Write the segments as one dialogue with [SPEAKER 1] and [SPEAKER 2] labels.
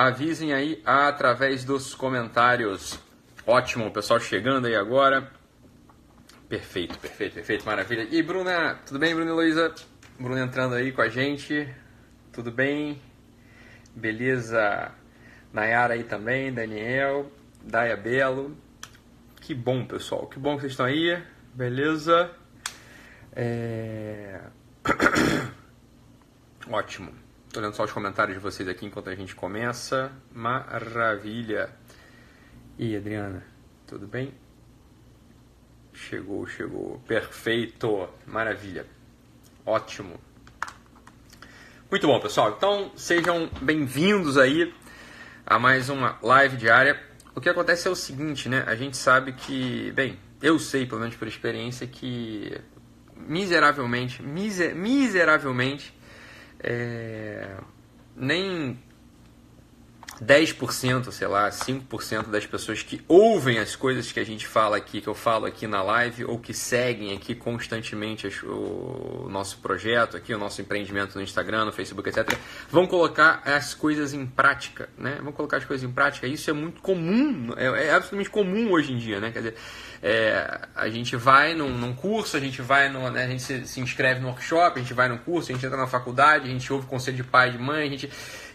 [SPEAKER 1] avisem aí através dos comentários. Ótimo, o pessoal chegando aí agora. Perfeito, maravilha. E Bruna, tudo bem, Bruna e Heloísa? Bruna entrando aí com a gente. Tudo bem? Beleza? Nayara aí também, Daniel, Daya Belo. Que bom, pessoal, que bom que vocês estão aí. Beleza? Ótimo. Tô olhando só os comentários de vocês aqui enquanto a gente começa. Maravilha. E Adriana, tudo bem? Chegou. Perfeito. Maravilha. Ótimo. Muito bom, pessoal. Então, sejam bem-vindos aí a mais uma live diária. O que acontece é o seguinte, né? A gente sabe que, bem, eu sei, pelo menos por experiência, que miseravelmente, nem 10%, sei lá, 5% das pessoas que ouvem as coisas que a gente fala aqui, que eu falo aqui na live, ou que seguem aqui constantemente o nosso projeto aqui, o nosso empreendimento no Instagram, no Facebook, etc., vão colocar as coisas em prática, né? Vão colocar as coisas em prática. Isso é muito comum, é absolutamente comum hoje em dia, né? Quer dizer, a gente vai num curso, a gente vai né, a gente se inscreve no workshop, a gente vai num curso, a gente entra na faculdade, a gente ouve conselho de pai e de mãe,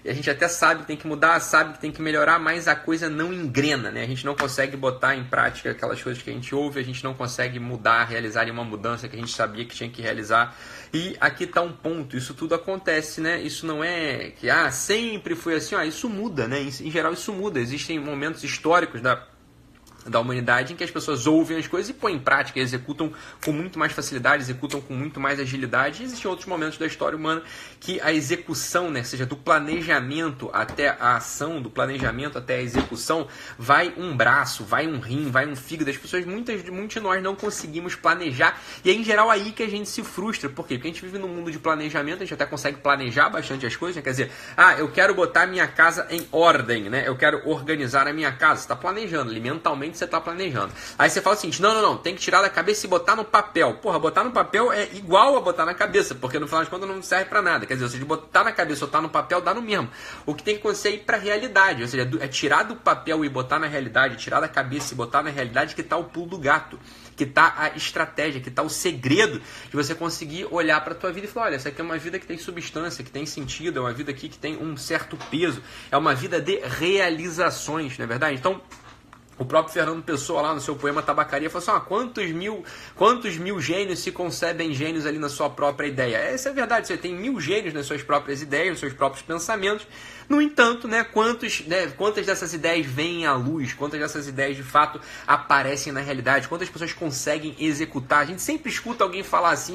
[SPEAKER 1] a gente até sabe que tem que mudar, sabe que tem que melhorar, mas a coisa não engrena, né? A gente não consegue botar em prática aquelas coisas que a gente ouve, a gente não consegue mudar, realizar uma mudança que a gente sabia que tinha que realizar. E aqui está um ponto, isso tudo acontece, né? Isso não é que sempre foi assim, isso muda, né? Em geral isso muda, existem momentos históricos da humanidade em que as pessoas ouvem as coisas e põem em prática, executam com muito mais facilidade, executam com muito mais agilidade. E existem outros momentos da história humana que a execução, né, seja do planejamento até a ação, do planejamento até a execução, vai um braço, vai um rim, vai um fígado. As pessoas, muitos de nós não conseguimos planejar, e é em geral aí que a gente se frustra. Por quê? Porque a gente vive num mundo de planejamento, a gente até consegue planejar bastante as coisas, né? Quer dizer, eu quero botar minha casa em ordem, né? Eu quero organizar a minha casa. Você está planejando, ali mentalmente você está planejando. Aí você fala o seguinte, não, tem que tirar da cabeça e botar no papel. Porra, botar no papel é igual a botar na cabeça, porque no final de contas não serve para nada. Quer dizer, se botar na cabeça ou botar no papel, dá no mesmo. O que tem que acontecer é ir para a realidade, ou seja, é tirar do papel e botar na realidade, tirar da cabeça e botar na realidade, que está o pulo do gato, que está a estratégia, que está o segredo de você conseguir olhar para a tua vida e falar, olha, essa aqui é uma vida que tem substância, que tem sentido, é uma vida aqui que tem um certo peso, é uma vida de realizações, não é verdade? Então, o próprio Fernando Pessoa, lá no seu poema Tabacaria, falou assim, quantos mil gênios se concebem gênios ali na sua própria ideia? Essa é a verdade, você tem 1000 gênios nas suas próprias ideias, nos seus próprios pensamentos. No entanto, quantas dessas ideias vêm à luz, quantas dessas ideias de fato aparecem na realidade, quantas pessoas conseguem executar? A gente sempre escuta alguém falar assim,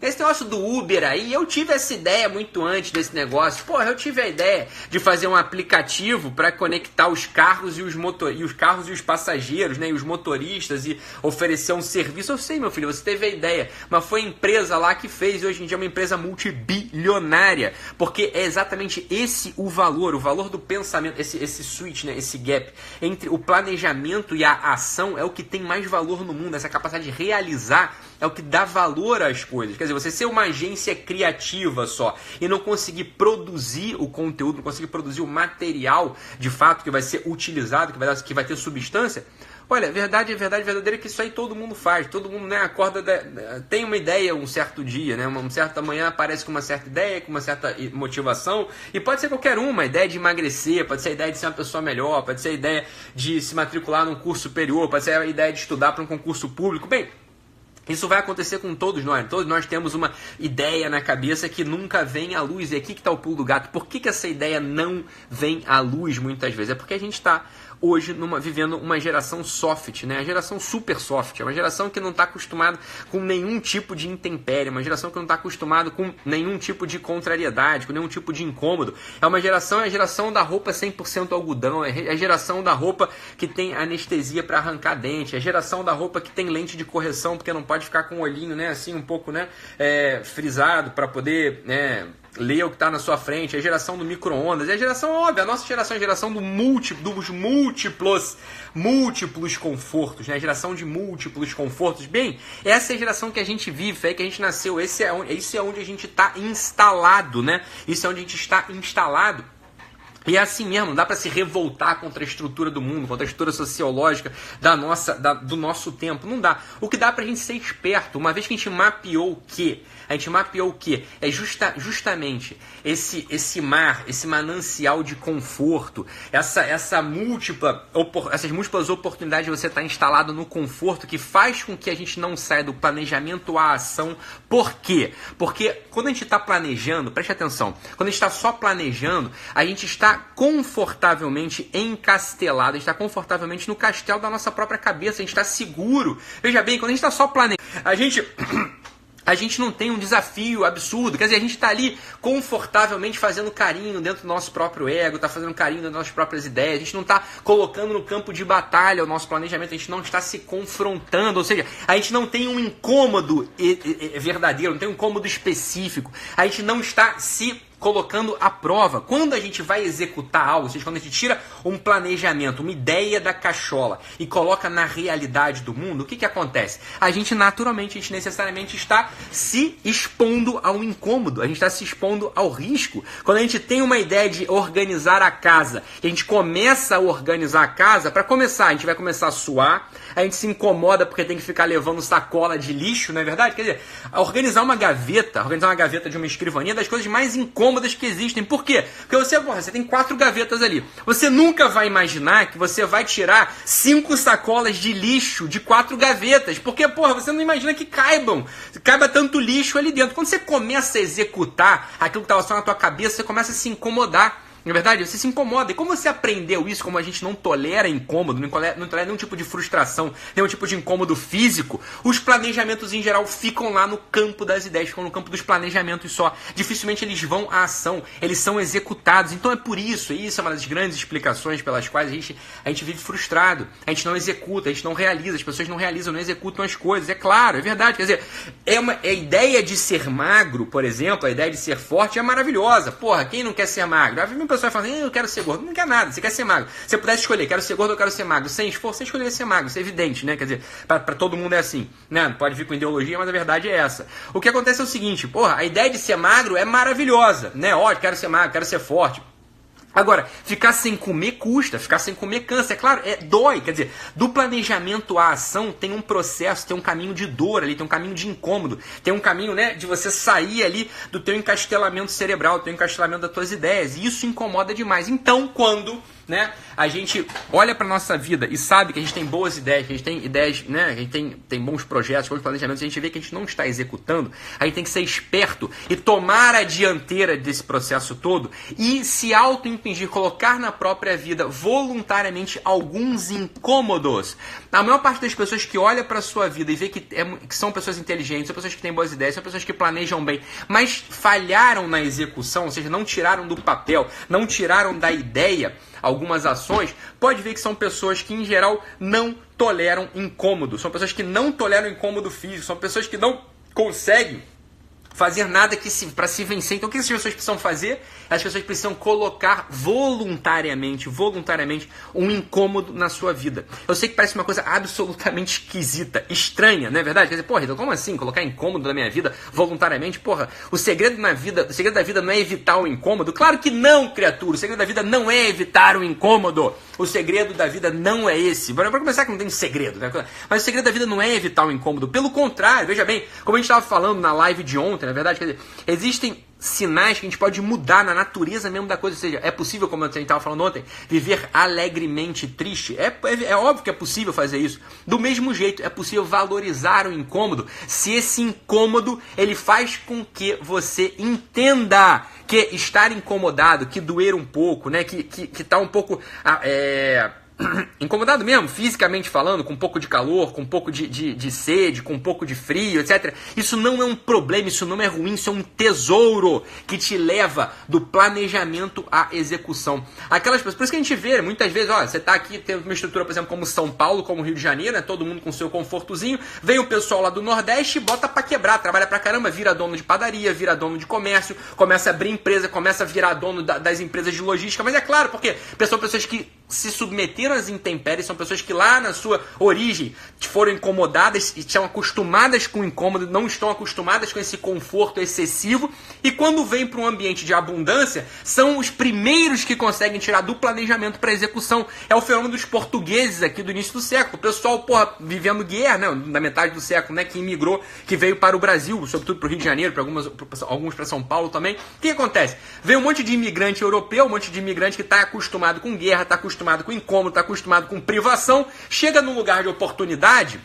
[SPEAKER 1] esse negócio do Uber aí, eu tive essa ideia muito antes desse negócio. Porra, eu tive a ideia de fazer um aplicativo para conectar os carros e os passageiros, né, e os motoristas, e oferecer um serviço. Eu sei, meu filho, você teve a ideia, mas foi a empresa lá que fez, e hoje em dia é uma empresa multibilionária, porque é exatamente esse o valor do pensamento, esse switch, né, esse gap entre o planejamento e a ação é o que tem mais valor no mundo. Essa capacidade de realizar é o que dá valor às coisas. Quer dizer, você ser uma agência criativa só e não conseguir produzir o conteúdo, não conseguir produzir o material de fato que vai ser utilizado, que vai ter substância. Olha, verdade verdadeira é que isso aí todo mundo faz. Todo mundo, né, acorda, tem uma ideia um certo dia, né? Uma certa manhã aparece com uma certa ideia, com uma certa motivação. E pode ser qualquer uma ideia de emagrecer, pode ser a ideia de ser uma pessoa melhor, pode ser a ideia de se matricular num curso superior, pode ser a ideia de estudar para um concurso público. Bem, isso vai acontecer com todos nós. Todos nós temos uma ideia na cabeça que nunca vem à luz. E aqui que está o pulo do gato. Por que essa ideia não vem à luz muitas vezes? É porque a gente está hoje vivendo uma geração soft, né? A geração super soft. É uma geração que não está acostumada com nenhum tipo de intempérie. Uma geração que não está acostumada com nenhum tipo de contrariedade, com nenhum tipo de incômodo. É a geração da roupa 100% algodão. É a geração da roupa que tem anestesia para arrancar dente. É a geração da roupa que tem lente de correção, porque não pode ficar com o olhinho, né, assim, um pouco, né, frisado, para poder, né, ler o que está na sua frente. É a geração do micro-ondas. É a geração óbvia. A nossa geração é a geração dos múltiplos confortos, né? A geração de múltiplos confortos. Bem, essa é a geração que a gente vive, é que a gente nasceu. Isso é onde a gente está instalado, né? Isso é onde a gente está instalado. E é assim mesmo, não dá para se revoltar contra a estrutura do mundo, contra a estrutura sociológica do nosso tempo. Não dá. O que dá pra gente ser esperto, uma vez que a gente mapeou o quê? A gente mapeou o quê? É justamente esse mar, esse manancial de conforto, essas múltiplas oportunidades de você estar instalado no conforto que faz com que a gente não saia do planejamento à ação. Por quê? Porque quando a gente está planejando, preste atenção, quando a gente está só planejando, a gente está confortavelmente encastelado, a gente está confortavelmente no castelo da nossa própria cabeça, a gente está seguro. Veja bem, quando a gente está só planejando, a gente não tem um desafio absurdo, quer dizer, a gente está ali confortavelmente fazendo carinho dentro do nosso próprio ego, está fazendo carinho das nossas próprias ideias, a gente não está colocando no campo de batalha o nosso planejamento, a gente não está se confrontando, ou seja, a gente não tem um incômodo verdadeiro, não tem um incômodo específico, a gente não está se colocando à prova. Quando a gente vai executar algo, ou seja, quando a gente tira um planejamento, uma ideia da cachola e coloca na realidade do mundo, o que acontece? A gente necessariamente está se expondo ao incômodo, a gente está se expondo ao risco. Quando a gente tem uma ideia de organizar a casa, e a gente começa a organizar a casa, para começar, a gente vai começar a suar, a gente se incomoda porque tem que ficar levando sacola de lixo, não é verdade? Quer dizer, organizar uma gaveta de uma escrivaninha é das coisas mais incômodas que existem. Por quê? Porque você tem 4 gavetas ali. Você nunca vai imaginar que você vai tirar 5 sacolas de lixo de 4 gavetas. Porque, você não imagina que caiba tanto lixo ali dentro. Quando você começa a executar aquilo que estava só na tua cabeça, você começa a se incomodar. Na verdade, você se incomoda. E como você aprendeu isso, como a gente não tolera incômodo, não tolera nenhum tipo de frustração, nenhum tipo de incômodo físico, os planejamentos em geral ficam lá no campo das ideias, ficam no campo dos planejamentos só. Dificilmente eles vão à ação, eles são executados. Então é por isso, e isso é uma das grandes explicações pelas quais a gente vive frustrado. A gente não executa, a gente não realiza, as pessoas não realizam, não executam as coisas. É claro, é verdade. Quer dizer, a ideia de ser magro, por exemplo, a ideia de ser forte é maravilhosa. Quem não quer ser magro? A pessoa fala assim, eu quero ser gordo. Não quer nada, você quer ser magro. Se você pudesse escolher, quero ser gordo ou quero ser magro, sem esforço, você escolheria ser magro. Isso é evidente, né? Quer dizer, pra todo mundo é assim, né? Pode vir com ideologia, mas a verdade é essa. O que acontece é o seguinte, a ideia de ser magro é maravilhosa, né? Quero ser magro, quero ser forte. Agora, ficar sem comer custa, ficar sem comer cansa, é claro, dói, quer dizer, do planejamento à ação tem um processo, tem um caminho de dor ali, tem um caminho de incômodo, tem um caminho, né, de você sair ali do teu encastelamento cerebral, do teu encastelamento das tuas ideias, e isso incomoda demais. Então, quando a gente olha para nossa vida e sabe que a gente tem boas ideias, que a gente tem ideias, né, a gente tem bons projetos, bons planejamentos, e a gente vê que a gente não está executando, a gente tem que ser esperto e tomar a dianteira desse processo todo e se auto-impingir, colocar na própria vida voluntariamente alguns incômodos. A maior parte das pessoas que olha para a sua vida e vê que são pessoas inteligentes, são pessoas que têm boas ideias, são pessoas que planejam bem, mas falharam na execução, ou seja, não tiraram do papel, não tiraram da ideia algumas ações, pode ver que são pessoas que, em geral, não toleram incômodo. São pessoas que não toleram incômodo físico. São pessoas que não conseguem fazer nada para se vencer. Então, o que essas pessoas precisam fazer? As pessoas precisam colocar voluntariamente um incômodo na sua vida. Eu sei que parece uma coisa absolutamente esquisita, estranha, não é verdade? Quer dizer, então como assim colocar incômodo na minha vida voluntariamente? O segredo da vida não é evitar o incômodo? Claro que não, criatura. O segredo da vida não é evitar o incômodo. O segredo da vida não é esse. Para começar que não tem segredo, né? Mas o segredo da vida não é evitar o incômodo. Pelo contrário, veja bem, como a gente estava falando na live de ontem, na verdade, quer dizer, existem sinais que a gente pode mudar na natureza mesmo da coisa. Ou seja, é possível, como a gente estava falando ontem, viver alegremente triste. É óbvio que é possível fazer isso. Do mesmo jeito, é possível valorizar o incômodo se esse incômodo ele faz com que você entenda que estar incomodado, que doer um pouco, né, que tá um pouco incomodado mesmo, fisicamente falando, com um pouco de calor, com um pouco de sede, com um pouco de frio, etc. Isso não é um problema, isso não é ruim, isso é um tesouro que te leva do planejamento à execução. Aquelas pessoas, por isso que a gente vê, muitas vezes, você tá aqui, tem uma estrutura, por exemplo, como São Paulo, como Rio de Janeiro, né, todo mundo com seu confortozinho, vem o pessoal lá do Nordeste e bota pra quebrar, trabalha pra caramba, vira dono de padaria, vira dono de comércio, começa a abrir empresa, começa a virar dono das empresas de logística, mas é claro, porque são pessoas que se submeteram sofreram as intempéries, são pessoas que lá na sua origem foram incomodadas e estão acostumadas com o incômodo, não estão acostumadas com esse conforto excessivo, e quando vêm para um ambiente de abundância, são os primeiros que conseguem tirar do planejamento para execução. É o fenômeno dos portugueses aqui do início do século. O pessoal, porra, vivendo guerra, né, na metade do século, né, que imigrou, que veio para o Brasil, sobretudo para o Rio de Janeiro, para alguns para São Paulo também. O que acontece? Veio um monte de imigrante europeu, um monte de imigrante que está acostumado com guerra, está acostumado com incômodo, está acostumado com privação, chega num lugar de oportunidade.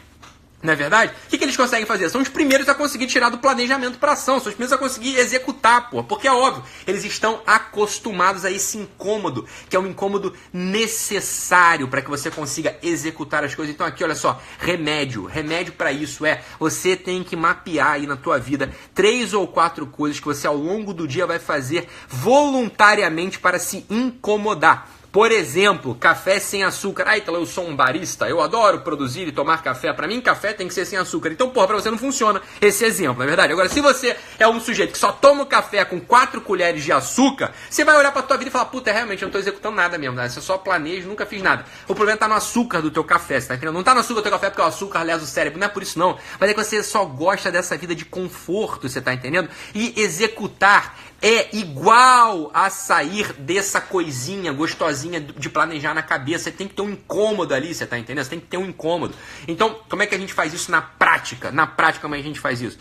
[SPEAKER 1] Não é verdade? O que eles conseguem fazer? São os primeiros a conseguir tirar do planejamento para ação, são os primeiros a conseguir executar, pô. Porque é óbvio, eles estão acostumados a esse incômodo, que é um incômodo necessário para que você consiga executar as coisas. Então aqui, olha só, remédio para isso você tem que mapear aí na tua vida 3 ou 4 coisas que você ao longo do dia vai fazer voluntariamente para se incomodar. Por exemplo, café sem açúcar. Ah, então eu sou um barista, eu adoro produzir e tomar café. Pra mim, café tem que ser sem açúcar. Então, porra, pra você não funciona esse exemplo, não é verdade? Agora, se você é um sujeito que só toma o café com 4 colheres de açúcar, você vai olhar pra tua vida e falar, puta, realmente, eu não tô executando nada mesmo, né? Eu só planejo, nunca fiz nada. O problema tá no açúcar do teu café, você tá entendendo? Não tá no açúcar do teu café porque o açúcar lesa o cérebro, não é por isso não. Mas é que você só gosta dessa vida de conforto, você tá entendendo? E executar é igual a sair dessa coisinha gostosinha de planejar na cabeça. Você tem que ter um incômodo ali, você tá entendendo? Você tem que ter um incômodo. Então, como é que a gente faz isso na prática? Na prática, como é que a gente faz isso?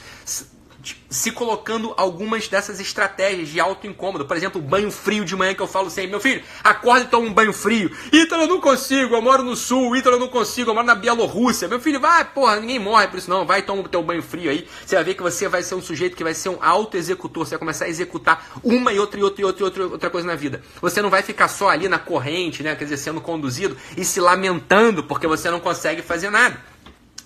[SPEAKER 1] Se colocando algumas dessas estratégias de auto-incômodo. Por exemplo, o banho frio de manhã que eu falo sempre. Meu filho, acorda e toma um banho frio. Ítalo, eu não consigo, eu moro no sul. Ítalo, eu não consigo, eu moro na Bielorrússia. Meu filho, vai, porra, ninguém morre por isso não. Vai, toma o teu banho frio aí. Você vai ver que você vai ser um sujeito que vai ser um auto-executor. Você vai começar a executar uma e outra coisa na vida. Você não vai ficar só ali na corrente, né? Quer dizer, sendo conduzido e se lamentando porque você não consegue fazer nada.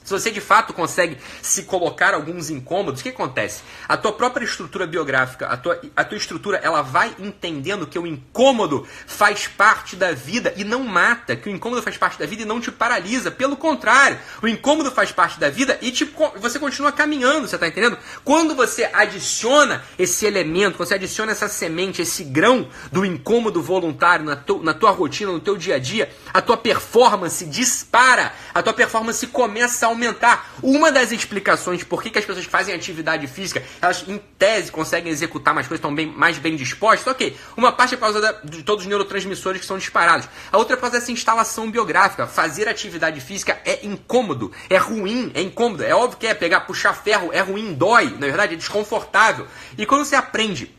[SPEAKER 1] Se você de fato consegue se colocar alguns incômodos, o que acontece? A tua própria estrutura biográfica, a tua estrutura, ela vai entendendo que o incômodo faz parte da vida e não mata, que o incômodo faz parte da vida e não te paralisa. Pelo contrário, o incômodo faz parte da vida e você continua caminhando, você está entendendo? Quando você adiciona esse elemento, quando você adiciona essa semente, esse grão do incômodo voluntário na tua rotina, no teu dia a dia, a tua performance dispara, a tua performance começa a aumentar. Uma das explicações de por que as pessoas que fazem atividade física, elas em tese conseguem executar mais coisas, estão mais bem dispostas, ok. Uma parte é por causa de todos os neurotransmissores que são disparados. A outra é por causa dessa instalação biográfica. Fazer atividade física é incômodo, é ruim, é incômodo. É óbvio que puxar ferro é ruim, dói, na verdade é desconfortável. E quando você aprende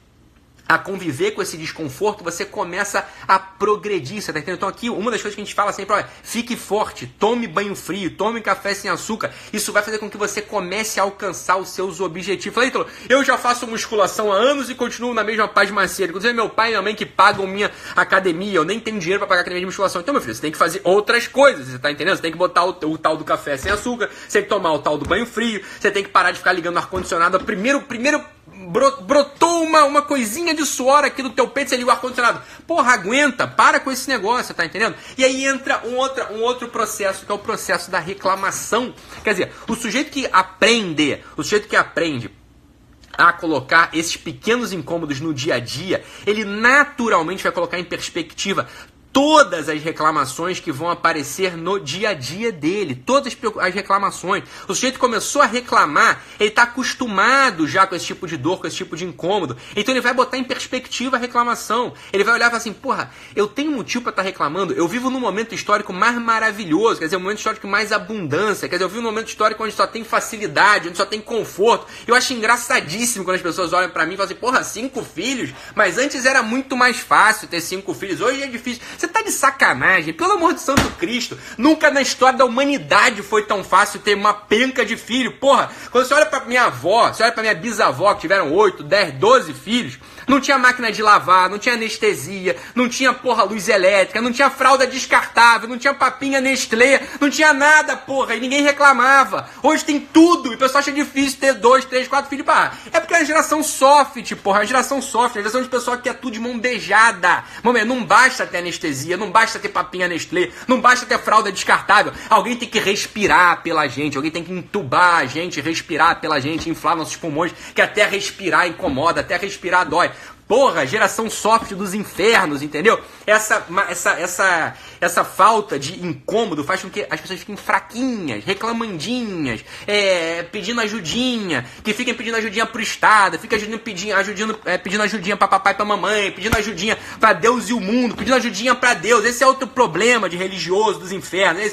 [SPEAKER 1] a conviver com esse desconforto, você começa a progredir, você tá entendendo? Então aqui, uma das coisas que a gente fala sempre, olha, fique forte, tome banho frio, tome café sem açúcar, isso vai fazer com que você comece a alcançar os seus objetivos. Falei, então, eu já faço musculação há anos e continuo na mesma paz macia. Inclusive, meu pai e minha mãe que pagam minha academia, eu nem tenho dinheiro para pagar a academia de musculação. Então, meu filho, você tem que fazer outras coisas, você tá entendendo? Você tem que botar o tal do café sem açúcar, você tem que tomar o tal do banho frio, você tem que parar de ficar ligando o ar-condicionado. Primeiro brotou uma coisinha de suor aqui do teu peito, você liga o ar-condicionado. Porra, aguenta, para com esse negócio, tá entendendo? E aí entra um outro processo, que é o processo da reclamação. Quer dizer, o sujeito que aprende a colocar esses pequenos incômodos no dia a dia, ele naturalmente vai colocar em perspectiva todas as reclamações que vão aparecer no dia a dia dele, todas as reclamações. O sujeito começou a reclamar, ele está acostumado já com esse tipo de dor, com esse tipo de incômodo, então ele vai botar em perspectiva a reclamação. Ele vai olhar e falar assim, porra, eu tenho motivo para estar reclamando, eu vivo num momento histórico mais maravilhoso, quer dizer, um momento histórico com mais abundância, quer dizer, eu vivo num momento histórico onde só tem facilidade, onde só tem conforto. Eu acho engraçadíssimo quando as pessoas olham para mim e falam assim, porra, 5 filhos? Mas antes era muito mais fácil ter 5 filhos, hoje é difícil. Você tá de sacanagem, pelo amor de Santo Cristo. Nunca na história da humanidade foi tão fácil ter uma penca de filho. Porra, quando você olha pra minha avó, você olha pra minha bisavó, que tiveram 8, 10, 12 filhos, não tinha máquina de lavar, não tinha anestesia, não tinha, porra, luz elétrica, não tinha fralda descartável, não tinha papinha Nestlé, não tinha nada, porra, e ninguém reclamava. Hoje tem tudo, e o pessoal acha difícil ter 2, 3, 4 filhos. Pá, é porque a geração soft, porra, a geração soft, a geração de pessoal que quer tudo de mão beijada. Mamãe, não basta ter anestesia, não basta ter papinha Nestlé, não basta ter fralda descartável. Alguém tem que respirar pela gente, alguém tem que entubar a gente, respirar pela gente, inflar nossos pulmões, que até respirar incomoda, até respirar dói. Porra, geração soft dos infernos, entendeu? Essa falta de incômodo faz com que as pessoas fiquem fraquinhas, reclamandinhas, pedindo ajudinha, que fiquem pedindo ajudinha pro Estado, fiquem pedindo ajudinha pra papai e pra mamãe, pedindo ajudinha pra Deus e o mundo, pedindo ajudinha pra Deus. Esse é outro problema de religioso dos infernos.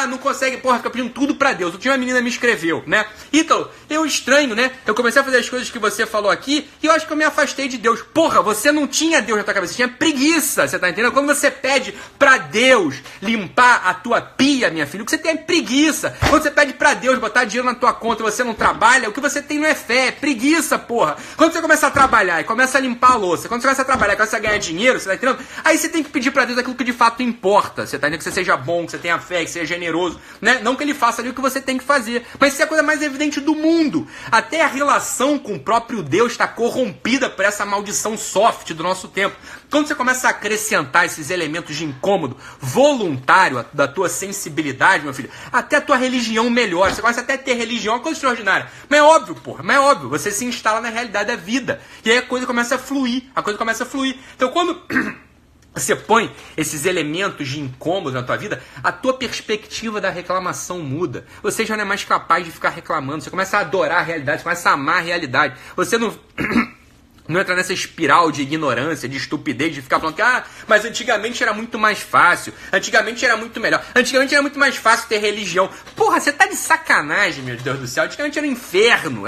[SPEAKER 1] Não consegue, porra, fica pedindo tudo pra Deus. Uma menina me escreveu, né? Ítalo, eu estranho, né? Eu comecei a fazer as coisas que você falou aqui e eu acho que eu me afastei de Deus. Porra, você não tinha Deus na tua cabeça, você tinha preguiça, você tá entendendo? Quando você pede pra Deus limpar a tua pia, minha filha, o que você tem é preguiça. Quando você pede pra Deus botar dinheiro na tua conta e você não trabalha, o que você tem não é fé, é preguiça, porra. Quando você começa a trabalhar e começa a limpar a louça, quando você começa a trabalhar e começa a ganhar dinheiro, você tá entendendo? Aí você tem que pedir pra Deus aquilo que de fato importa, você tá entendendo? Que você seja bom, que você tenha fé, que seja generoso, né? Não que ele faça ali o que você tem que fazer, mas isso é a coisa mais evidente do mundo. Até a relação com o próprio Deus está corrompida por essa maldição soft do nosso tempo. Quando você começa a acrescentar esses elementos de incômodo voluntário da tua sensibilidade, meu filho, até a tua religião melhora. Você começa até a ter religião, é uma coisa extraordinária. Mas é óbvio, porra, mas é óbvio. Você se instala na realidade da vida. E aí a coisa começa a fluir. Então quando você põe esses elementos de incômodo na tua vida, a tua perspectiva da reclamação muda. Você já não é mais capaz de ficar reclamando. Você começa a adorar a realidade, você começa a amar a realidade. Você não entra nessa espiral de ignorância, de estupidez, de ficar falando que, mas antigamente era muito mais fácil, antigamente era muito melhor, antigamente era muito mais fácil ter religião. Porra, você tá de sacanagem, meu Deus do céu. Antigamente era inferno,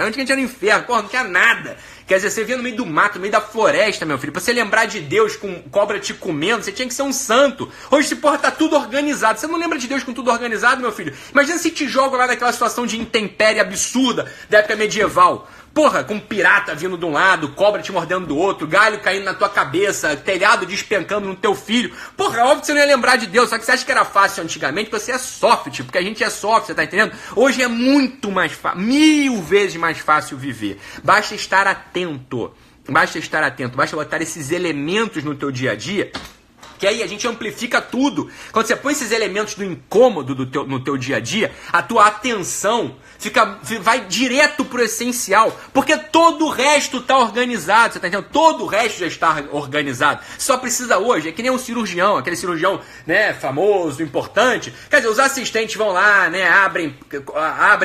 [SPEAKER 1] porra, não tinha nada. Quer dizer, você via no meio do mato, no meio da floresta, meu filho, pra você lembrar de Deus com cobra te comendo, você tinha que ser um santo. Hoje, esse porra, tá tudo organizado. Você não lembra de Deus com tudo organizado, meu filho? Imagina se te jogam lá naquela situação de intempérie absurda da época medieval. Porra, com pirata vindo de um lado, cobra te mordendo do outro, galho caindo na tua cabeça, telhado despencando no teu filho. Porra, óbvio que você não ia lembrar de Deus, só que você acha que era fácil antigamente, porque você é soft, porque a gente é soft, você tá entendendo? Hoje é muito mais fácil, 1000 vezes mais fácil viver. Basta estar atento, basta botar esses elementos no teu dia a dia, que aí a gente amplifica tudo. Quando você põe esses elementos do incômodo no teu dia a dia, a tua atenção vai direto pro essencial, porque todo o resto está organizado, você tá entendendo? Todo o resto já está organizado. Só precisa hoje, é que nem um cirurgião, aquele cirurgião, né, famoso, importante. Quer dizer, os assistentes vão lá, né, abrem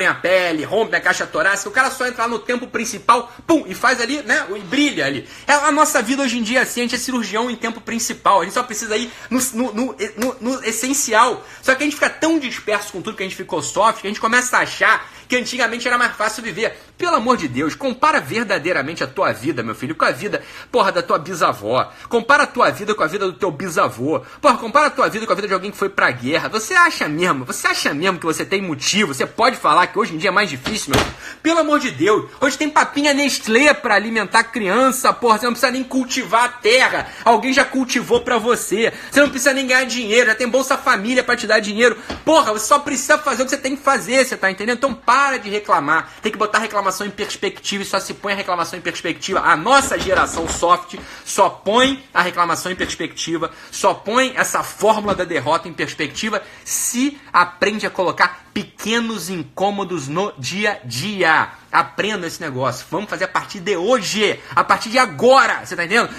[SPEAKER 1] a pele, rompem a caixa torácica, o cara só entra lá no tempo principal, pum, e faz ali, né, e brilha ali. A nossa vida hoje em dia, assim, a gente é cirurgião em tempo principal, a gente só precisa ir no essencial. Só que a gente fica tão disperso com tudo que a gente ficou soft, que a gente começa a achar que antigamente era mais fácil viver. Pelo amor de Deus, compara verdadeiramente a tua vida, meu filho, com a vida, porra, da tua bisavó. Compara a tua vida com a vida do teu bisavô. Porra, compara a tua vida com a vida de alguém que foi pra guerra. Você acha mesmo que você tem motivo? Você pode falar que hoje em dia é mais difícil, meu filho? Pelo amor de Deus, hoje tem papinha Nestlé pra alimentar criança, porra, você não precisa nem cultivar a terra. Alguém já cultivou pra você. Você não precisa nem ganhar dinheiro, já tem Bolsa Família pra te dar dinheiro. Porra, você só precisa fazer o que você tem que fazer, você tá entendendo? Então para de reclamar, tem que botar a reclamação em perspectiva e só se põe a reclamação em perspectiva. A nossa geração soft só põe a reclamação em perspectiva, só põe essa fórmula da derrota em perspectiva se aprende a colocar pequenos incômodos no dia a dia. Aprenda esse negócio. Vamos fazer a partir de hoje, a partir de agora. Você tá entendendo?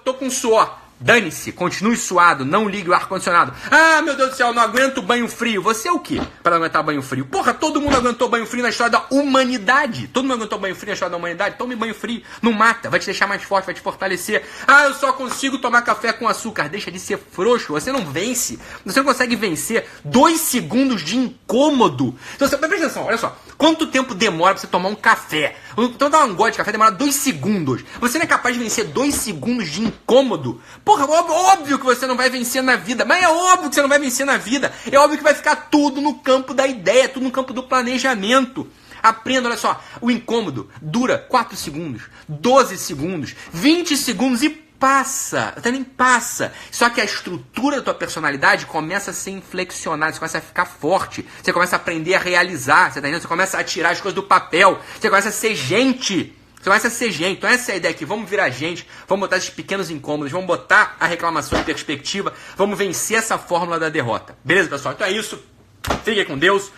[SPEAKER 1] Tô com suor. Dane-se, continue suado, não ligue o ar-condicionado. Meu Deus do céu, não aguento banho frio. Você é o quê para não aguentar banho frio? Porra, todo mundo aguentou banho frio na história da humanidade. Todo mundo aguentou banho frio na história da humanidade. Tome banho frio, não mata, vai te deixar mais forte, vai te fortalecer. Eu só consigo tomar café com açúcar. Deixa de ser frouxo, você não vence. Você não consegue vencer 2 segundos de incômodo. Então, presta atenção, olha só. Quanto tempo demora pra você tomar um café? Então dar um gole de café demora 2 segundos. Você não é capaz de vencer 2 segundos de incômodo? Porra, óbvio que você não vai vencer na vida. Mas é óbvio que você não vai vencer na vida. É óbvio que vai ficar tudo no campo da ideia, tudo no campo do planejamento. Aprenda, olha só. O incômodo dura 4 segundos, 12 segundos, 20 segundos e passa, até nem passa. Só que a estrutura da tua personalidade começa a ser inflexionada, você começa a ficar forte, você começa a aprender a realizar, você tá entendendo? Você começa a tirar as coisas do papel, você começa a ser gente. Você começa a ser gente. Então essa é a ideia aqui. Vamos virar gente, vamos botar esses pequenos incômodos, vamos botar a reclamação em perspectiva, vamos vencer essa fórmula da derrota. Beleza, pessoal? Então é isso. Fiquem com Deus.